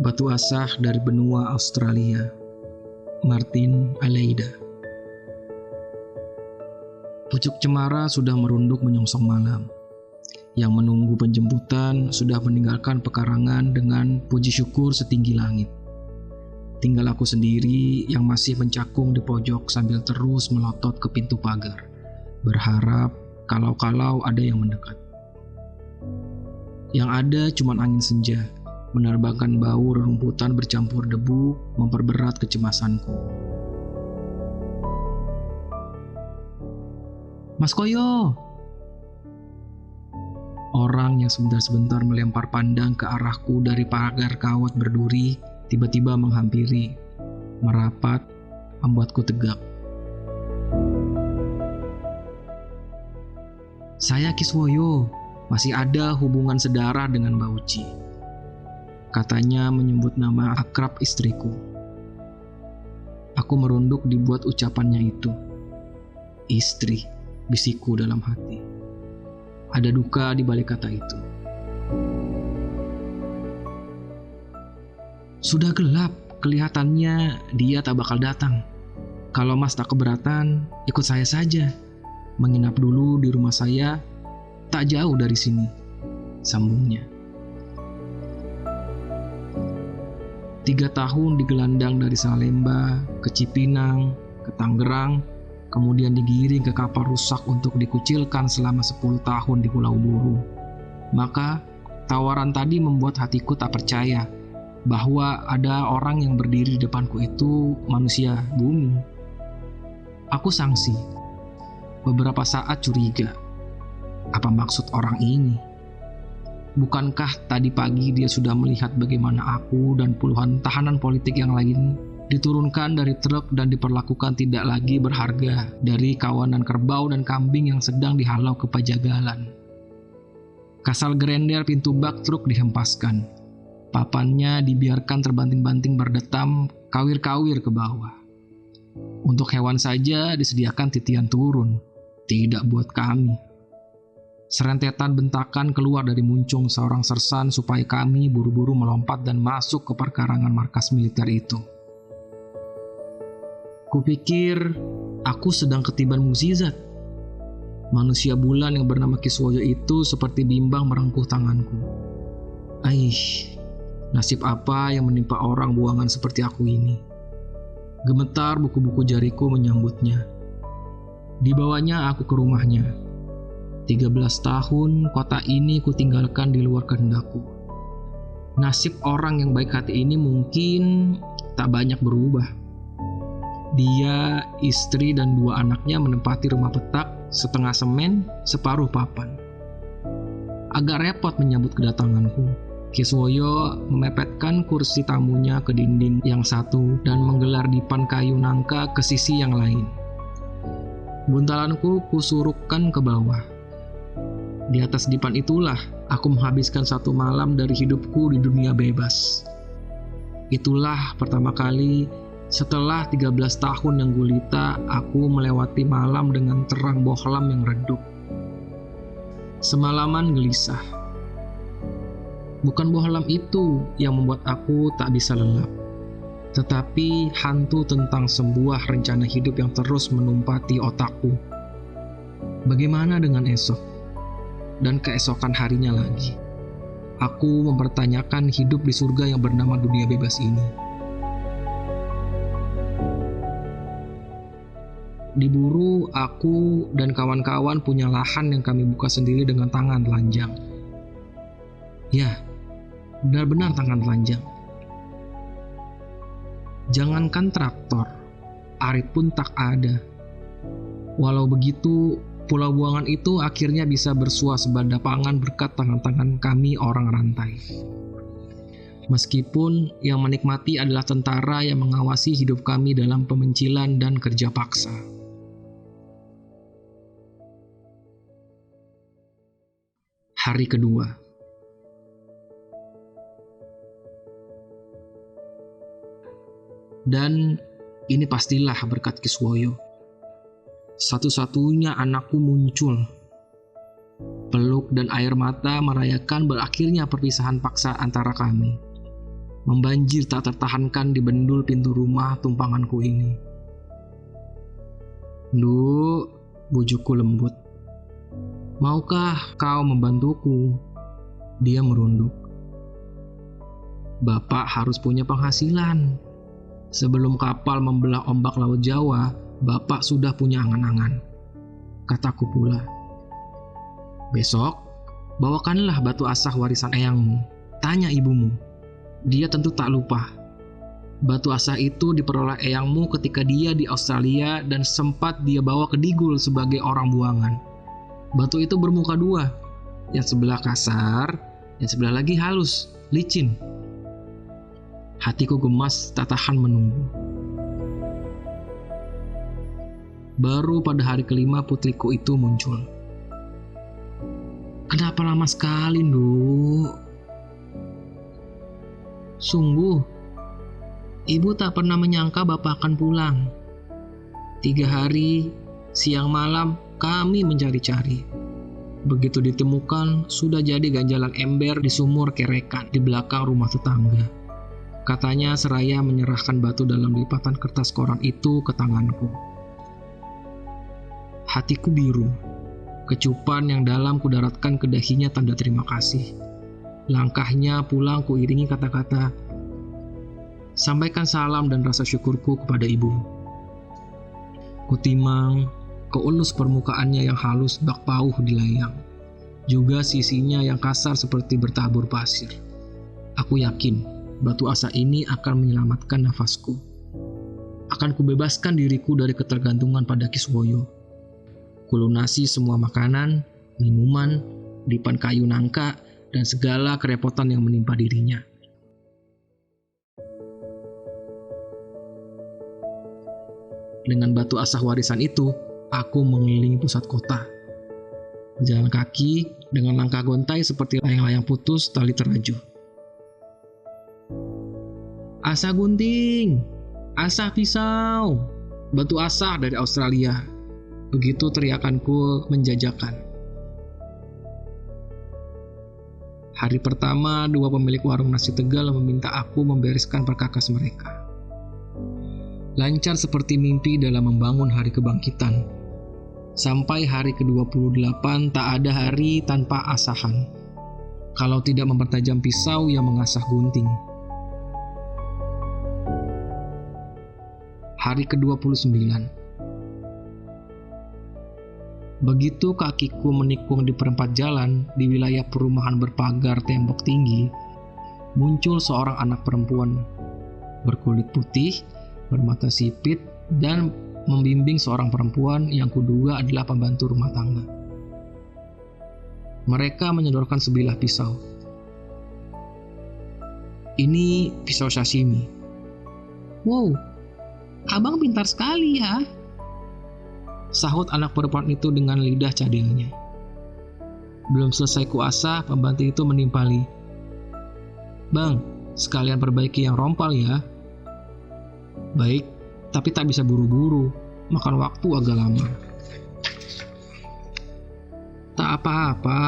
Batu Asah dari benua Australia. Martin Aleida. Pucuk cemara sudah merunduk menyongsong malam. Yang menunggu penjemputan sudah meninggalkan pekarangan dengan puji syukur setinggi langit. Tinggal aku sendiri yang masih mencakung di pojok sambil terus melotot ke pintu pagar, berharap kalau-kalau ada yang mendekat. Yang ada cuma angin senja, menerbangkan bau rerumputan bercampur debu, memperberat kecemasanku. Mas Koyo! Orang yang sebentar-sebentar melempar pandang ke arahku dari pagar kawat berduri, tiba-tiba menghampiri, merapat, membuatku tegak. Saya Kiswoyo, masih ada hubungan sedarah dengan Mbak Uci. Katanya menyebut nama akrab istriku. Aku merunduk dibuat ucapannya itu. Istri, bisikku dalam hati. Ada duka di balik kata itu. Sudah gelap, kelihatannya dia tak bakal datang. Kalau Mas tak keberatan, ikut saya saja. Menginap dulu di rumah saya, tak jauh dari sini, sambungnya. 3 tahun digelandang dari Salemba ke Cipinang, ke Tangerang, kemudian digiring ke kapal rusak untuk dikucilkan selama 10 tahun di Pulau Buru. Maka, tawaran tadi membuat hatiku tak percaya bahwa ada orang yang berdiri di depanku itu manusia bumi. Aku sangsi. Beberapa saat curiga. Apa maksud orang ini? Bukankah tadi pagi dia sudah melihat bagaimana aku dan puluhan tahanan politik yang lain diturunkan dari truk dan diperlakukan tidak lagi berharga dari kawanan kerbau dan kambing yang sedang dihalau ke pajagalan. Kasal grender pintu bak truk dihempaskan. Papannya dibiarkan terbanting-banting berdetam, kawir-kawir ke bawah. Untuk hewan saja disediakan titian turun, tidak buat kami. Serentetan bentakan keluar dari muncung seorang sersan supaya kami buru-buru melompat dan masuk ke perkarangan markas militer itu. Kupikir aku sedang ketiban mukjizat. Manusia bulan yang bernama Kiswoyo itu seperti bimbang merengkuh tanganku. Nasib apa yang menimpa orang buangan seperti aku ini? Gemetar buku-buku jariku menyambutnya. Dibawanya aku ke rumahnya. 13 tahun kota ini kutinggalkan di luar kehendakku. Nasib orang yang baik hati ini mungkin tak banyak berubah. Dia, istri, dan 2 anaknya menempati rumah petak, setengah semen, separuh papan. Agak repot menyambut kedatanganku. Kiswoyo memepetkan kursi tamunya ke dinding yang satu dan menggelar dipan kayu nangka ke sisi yang lain. Buntalanku kusurukkan ke bawah. Di atas dipan itulah aku menghabiskan 1 malam dari hidupku di dunia bebas. Itulah pertama kali setelah 13 tahun yang gulita aku melewati malam dengan terang bohlam yang redup. Semalaman gelisah. Bukan bohlam itu yang membuat aku tak bisa lelap, tetapi hantu tentang sebuah rencana hidup yang terus menumpati otakku. Bagaimana dengan esok? Dan keesokan harinya lagi. Aku mempertanyakan hidup di surga yang bernama dunia bebas ini. Di Buru, aku dan kawan-kawan punya lahan yang kami buka sendiri dengan tangan telanjang. Ya, benar-benar tangan telanjang. Jangankan traktor, arit pun tak ada. Walau begitu, pulau buangan itu akhirnya bisa bersua sebanda pangan berkat tangan-tangan kami orang rantai. Meskipun yang menikmati adalah tentara yang mengawasi hidup kami dalam pemencilan dan kerja paksa. Hari kedua. Dan ini pastilah berkat Kiswoyo. Satu-satunya anakku muncul. Peluk dan air mata merayakan berakhirnya perpisahan paksa antara kami. membanjir tak tertahankan di bendul pintu rumah tumpanganku ini. "Nduk," bujukku lembut. "Maukah kau membantuku?" Dia merunduk. "Bapak harus punya penghasilan. Sebelum kapal membelah ombak Laut Jawa, Bapak sudah punya angan-angan," kataku pula. "Besok, bawakanlah batu asah warisan eyangmu. Tanya ibumu. Dia tentu tak lupa. Batu asah itu diperoleh eyangmu ketika dia di Australia dan sempat dia bawa ke Digul sebagai orang buangan. Batu itu bermuka dua. Yang sebelah kasar, yang sebelah lagi halus, licin." Hatiku gemas tak tahan menunggu. Baru pada hari kelima putriku itu muncul. "Kenapa lama sekali, Nduk?" "Sungguh, Ibu tak pernah menyangka Bapak akan pulang. 3 hari, siang malam, kami mencari-cari. Begitu ditemukan, sudah jadi ganjalan ember di sumur kerekan di belakang rumah tetangga," katanya seraya menyerahkan batu dalam lipatan kertas koran itu ke tanganku. Hatiku biru. Kecupan yang dalam kudaratkan ke dahinya tanda terima kasih. Langkahnya pulang kuiringi kata-kata, "Sampaikan salam dan rasa syukurku kepada ibu." Kutimang, keulus permukaannya yang halus bak pauh di layang. Juga sisinya yang kasar seperti bertabur pasir. Aku yakin batu asa ini akan menyelamatkan nafasku. Akan kubebaskan diriku dari ketergantungan pada Kiswoyo. Kulunasi semua makanan, minuman, dipan kayu nangka, dan segala kerepotan yang menimpa dirinya. Dengan batu asah warisan itu, aku mengelilingi pusat kota. Berjalan kaki dengan langkah gontai seperti layang-layang putus tali teraju. "Asah gunting, asah pisau, batu asah dari Australia." Begitu teriakanku menjajakan. Hari pertama, 2 pemilik warung nasi Tegal meminta aku membereskan perkakas mereka. Lancar seperti mimpi dalam membangun hari kebangkitan. Sampai hari ke-28 tak ada hari tanpa asahan. Kalau tidak mempertajam pisau yang mengasah gunting. Hari ke-29. Begitu kakiku menikung di perempat jalan di wilayah perumahan berpagar tembok tinggi, muncul seorang anak perempuan berkulit putih, bermata sipit, dan membimbing seorang perempuan yang kuduga adalah pembantu rumah tangga. Mereka menyodorkan sebilah pisau. "Ini pisau sashimi." "Wow, abang pintar sekali ya," sahut anak perempuan itu dengan lidah cadilnya. Belum selesai kuasah, pembantu itu menimpali, "Bang, sekalian perbaiki yang rompal ya." "Baik, tapi tak bisa buru-buru, makan waktu agak lama." "Tak apa-apa."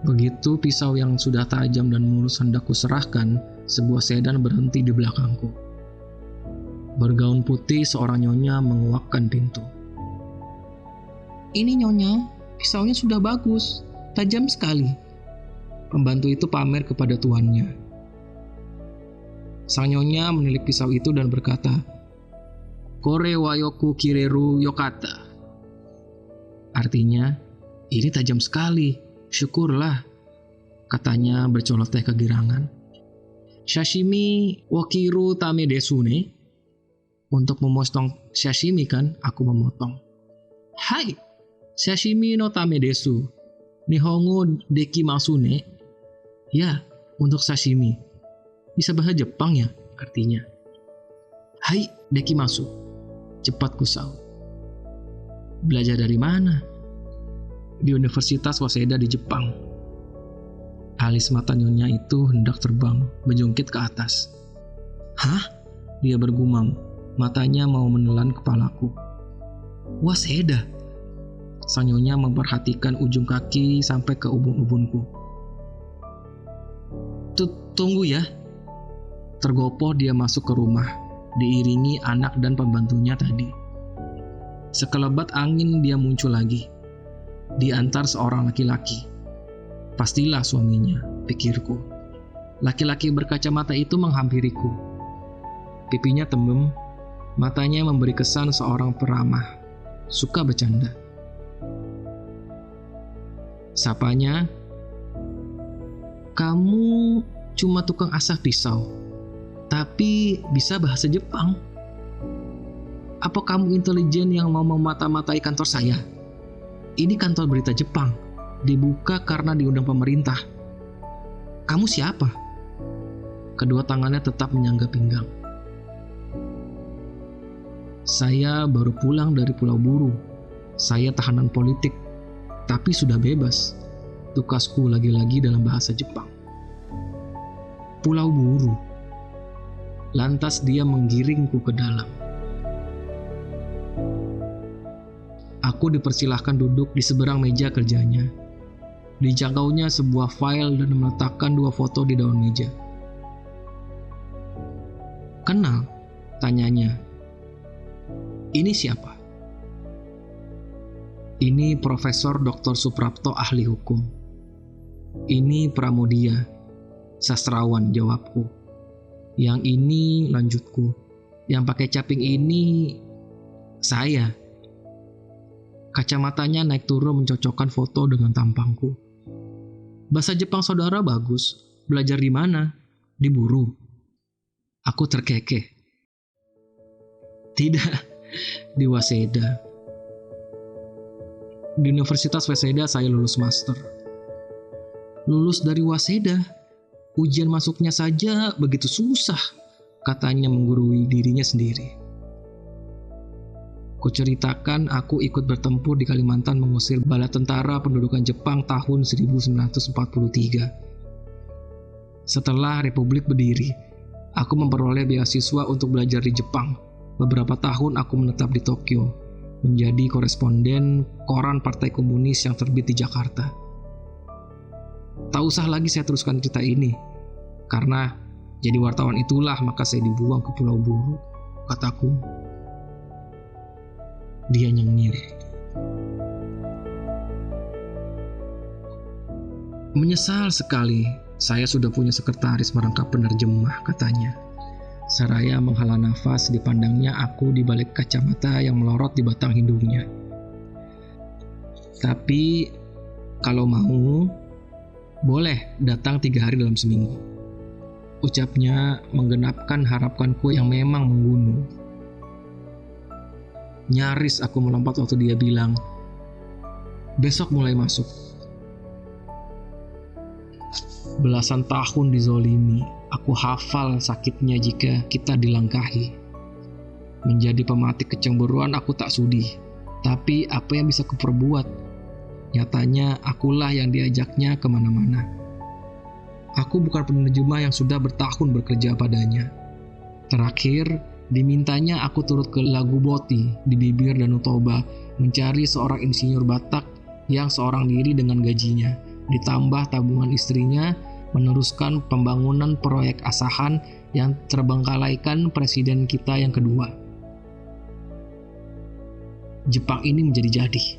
Begitu pisau yang sudah tajam dan mulus hendak kuserahkan, sebuah sedan berhenti di belakangku. Bergaun putih seorang nyonya menguakkan pintu. "Ini nyonya, pisaunya sudah bagus, tajam sekali." Pembantu itu pamer kepada tuannya. Sang nyonya menilik pisau itu dan berkata, "Kore wa yoku kireru yokata." Artinya, "Ini tajam sekali, syukurlah," katanya bercoloteh kegirangan. "Sashimi wakiru tame desu ne?" Untuk memotong sashimi kan, aku memotong. "Hai, sashimi no tame desu. Nihongo dekimasu ne?" "Ya, untuk sashimi." "Bisa bahasa Jepang ya?" artinya. "Hai, dekimasu." Cepat kusahut. "Belajar dari mana?" "Di Universitas Waseda di Jepang." Alis mata nyonya itu hendak terbang, menjungkit ke atas. "Hah?" dia bergumam. Matanya mau menelan kepalaku. "Waseda?" Sang nyonya memperhatikan ujung kaki sampai ke ubun-ubunku. Tunggu ya. Tergopoh dia masuk ke rumah, diiringi anak dan pembantunya tadi. Sekelebat angin dia muncul lagi, diantar seorang laki-laki. Pastilah suaminya, pikirku. Laki-laki berkacamata itu menghampiriku. Pipinya tembem, matanya memberi kesan seorang peramah, suka bercanda. Sapanya, "Kamu cuma tukang asah pisau, tapi bisa bahasa Jepang. Apa kamu intelijen yang mau memata-matai kantor saya? Ini kantor berita Jepang, dibuka karena diundang pemerintah. Kamu siapa?" Kedua tangannya tetap menyangga pinggang. "Saya baru pulang dari Pulau Buru. Saya tahanan politik, tapi sudah bebas." Tukasku lagi-lagi dalam bahasa Jepang. Pulau Buru. Lantas dia menggiringku ke dalam. Aku dipersilahkan duduk di seberang meja kerjanya. Dijangkaunya sebuah file dan meletakkan 2 foto di daun meja. "Kenal?" tanyanya. "Ini siapa?" "Ini Profesor Dr. Suprapto, ahli hukum." "Ini Pramodia, sastrawan," jawabku. "Yang ini," lanjutku, "yang pakai caping ini saya." Kacamatanya naik turun mencocokkan foto dengan tampangku. "Bahasa Jepang saudara bagus. Belajar di mana?" "Di Buru." Aku terkekeh. "Tidak, di Waseda. Di Universitas Waseda saya lulus master." "Lulus dari Waseda? Ujian masuknya saja begitu susah," katanya menggurui dirinya sendiri. Kuceritakan aku ikut bertempur di Kalimantan mengusir bala tentara pendudukan Jepang tahun 1943. Setelah Republik berdiri, aku memperoleh beasiswa untuk belajar di Jepang. Beberapa tahun aku menetap di Tokyo, menjadi koresponden koran Partai Komunis yang terbit di Jakarta. Tak usah lagi saya teruskan cerita ini, karena jadi wartawan itulah maka saya dibuang ke Pulau Buru, kataku. Dia nyengir. "Menyesal sekali, saya sudah punya sekretaris merangkap penerjemah," katanya. Seraya menghela nafas, dipandangnya aku di balik kacamata yang melorot di batang hidungnya. "Tapi, kalau mau, boleh datang 3 hari dalam seminggu," ucapnya menggenapkan harapanku yang memang menggunung. Nyaris aku melompat waktu dia bilang, "Besok mulai masuk." Belasan tahun dizolimi, aku hafal sakitnya jika kita dilangkahi. Menjadi pematik kecemburuan aku tak sudi, tapi apa yang bisa kuperbuat? Nyatanya akulah yang diajaknya kemana-mana. Aku bukan penerjemah yang sudah bertahun bekerja padanya. Terakhir, dimintanya aku turut ke Lagu Boti di bibir Danau Toba mencari seorang insinyur Batak yang seorang diri dengan gajinya, ditambah tabungan istrinya, meneruskan pembangunan proyek Asahan yang terbengkalaikan presiden kita yang kedua. Jepang ini menjadi jadi.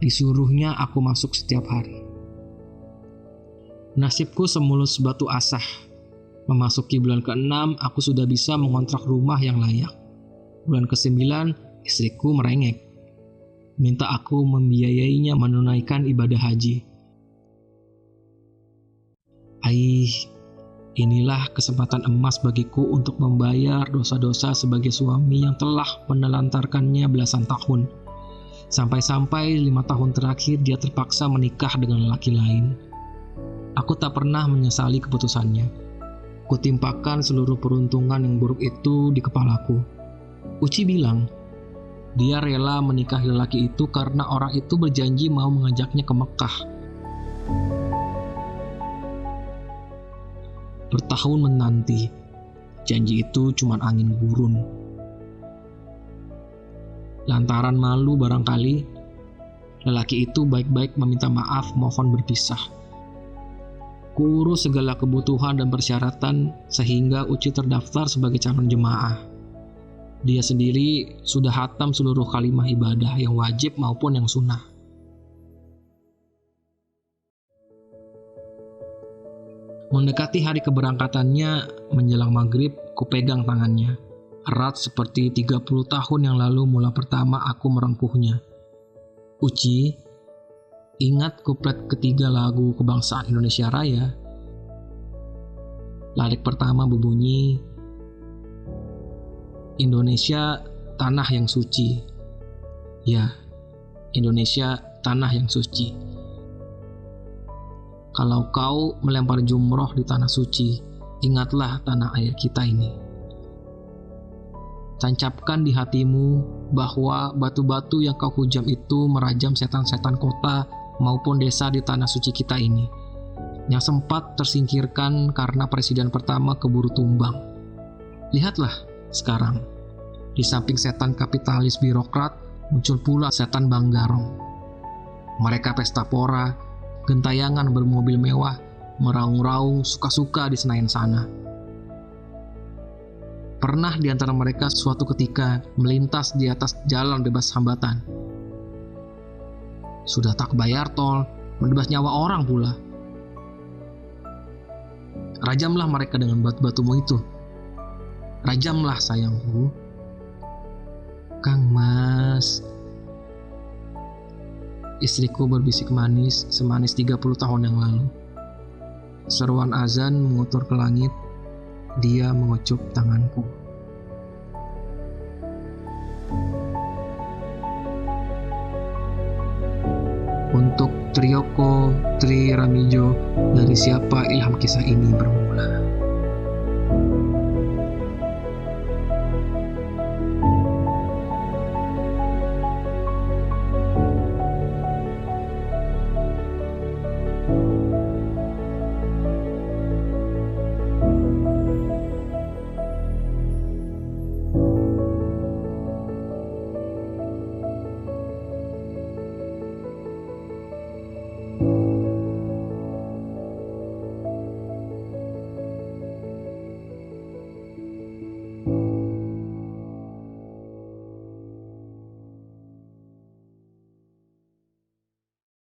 Disuruhnya aku masuk setiap hari. Nasibku semulus batu asah. Memasuki bulan ke-6, aku sudah bisa mengontrak rumah yang layak. Bulan ke-9, istriku merengek. Minta aku membiayainya menunaikan ibadah haji. Inilah kesempatan emas bagiku untuk membayar dosa-dosa sebagai suami yang telah menelantarkannya belasan tahun. Sampai-sampai 5 tahun terakhir dia terpaksa menikah dengan lelaki lain. Aku tak pernah menyesali keputusannya. Kutimpakan seluruh peruntungan yang buruk itu di kepalaku. Uci bilang, dia rela menikahi lelaki itu karena orang itu berjanji mau mengajaknya ke Mekah. Bertahun menanti, janji itu cuma angin gurun. Lantaran malu barangkali, lelaki itu baik-baik meminta maaf mohon berpisah. Kuurus segala kebutuhan dan persyaratan sehingga Uci terdaftar sebagai calon jemaah. Dia sendiri sudah hatam seluruh kalimah ibadah yang wajib maupun yang sunnah. Mendekati hari keberangkatannya, menjelang maghrib, kupegang tangannya. Erat seperti 30 tahun yang lalu mula pertama aku merengkuhnya. Uci, ingat kuplet ketiga lagu kebangsaan Indonesia Raya? Lirik pertama berbunyi, Indonesia tanah yang suci. Ya, Indonesia tanah yang suci. Kalau kau melempar jumroh di tanah suci, ingatlah tanah air kita ini. Tancapkan di hatimu bahwa batu-batu yang kau hujam itu merajam setan-setan kota maupun desa di tanah suci kita ini, yang sempat tersingkirkan karena presiden pertama keburu tumbang. Lihatlah sekarang, di samping setan kapitalis birokrat, muncul pula setan Banggarong. Mereka pesta pora, gentayangan bermobil mewah, meraung-raung suka-suka di Senayan sana. Pernah di antara mereka suatu ketika melintas di atas jalan bebas hambatan. Sudah tak bayar tol, menebas nyawa orang pula. Rajamlah mereka dengan batu-batumu itu. Rajamlah sayangku. Kang Mas, istriku berbisik manis, semanis 30 tahun yang lalu. Seruan azan mengutur ke langit, dia mengucup tanganku. Untuk Trioko Tri Ramijo, dari siapa ilham kisah ini bermula?